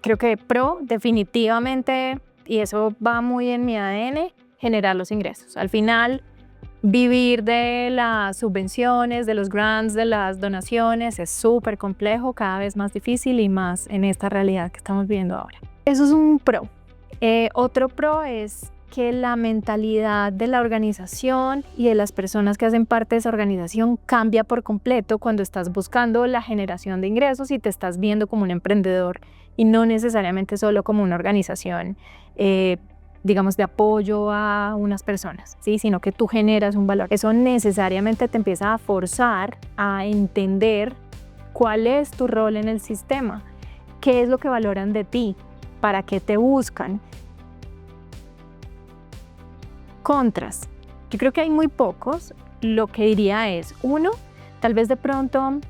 creo que pro definitivamente, y eso va muy en mi ADN, generar los ingresos. Al final, vivir de las subvenciones, de los grants, de las donaciones es súper complejo, cada vez más difícil y más en esta realidad que estamos viviendo ahora. Eso es un pro. Otro pro es que la mentalidad de la organización y de las personas que hacen parte de esa organización cambia por completo cuando estás buscando la generación de ingresos y te estás viendo como un emprendedor y no necesariamente solo como una organización, digamos, de apoyo a unas personas, ¿sí? Sino que tú generas un valor. Eso necesariamente te empieza a forzar a entender cuál es tu rol en el sistema, qué es lo que valoran de ti, para qué te buscan. Contras. Yo creo que hay muy pocos. Lo que diría es, uno, tal vez de pronto,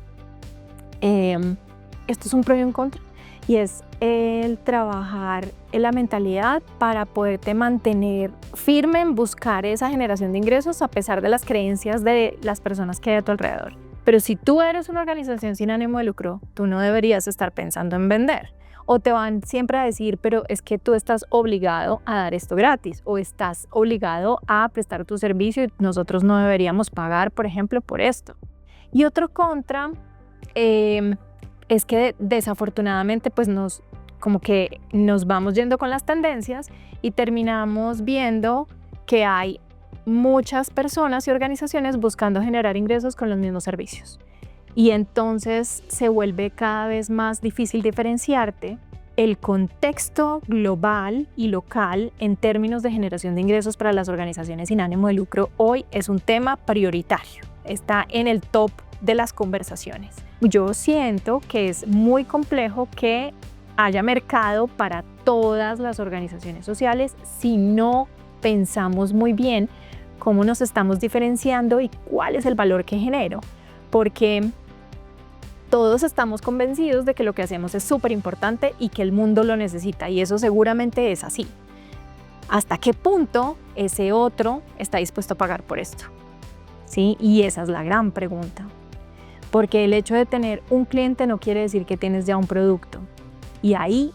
esto es un pro y un contra, y es el trabajar en la mentalidad para poderte mantener firme en buscar esa generación de ingresos a pesar de las creencias de las personas que hay a tu alrededor. Pero si tú eres una organización sin ánimo de lucro, tú no deberías estar pensando en vender. O te van siempre a decir, pero es que tú estás obligado a dar esto gratis o estás obligado a prestar tu servicio y nosotros no deberíamos pagar, por ejemplo, por esto. Y otro contra es que desafortunadamente pues como que nos vamos yendo con las tendencias y terminamos viendo que hay muchas personas y organizaciones buscando generar ingresos con los mismos servicios. Y entonces se vuelve cada vez más difícil diferenciarte el contexto global y local en términos de generación de ingresos para las organizaciones sin ánimo de lucro. Hoy es un tema prioritario, está en el top de las conversaciones. Yo siento que es muy complejo que haya mercado para todas las organizaciones sociales si no pensamos muy bien cómo nos estamos diferenciando y cuál es el valor que genero, porque todos estamos convencidos de que lo que hacemos es súper importante y que el mundo lo necesita, y eso seguramente es así. ¿Hasta qué punto ese otro está dispuesto a pagar por esto? ¿Sí? Y esa es la gran pregunta. Porque el hecho de tener un cliente no quiere decir que tienes ya un producto. Y ahí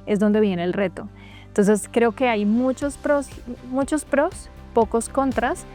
es donde viene el reto. Entonces creo que hay muchos pros, pocos contras,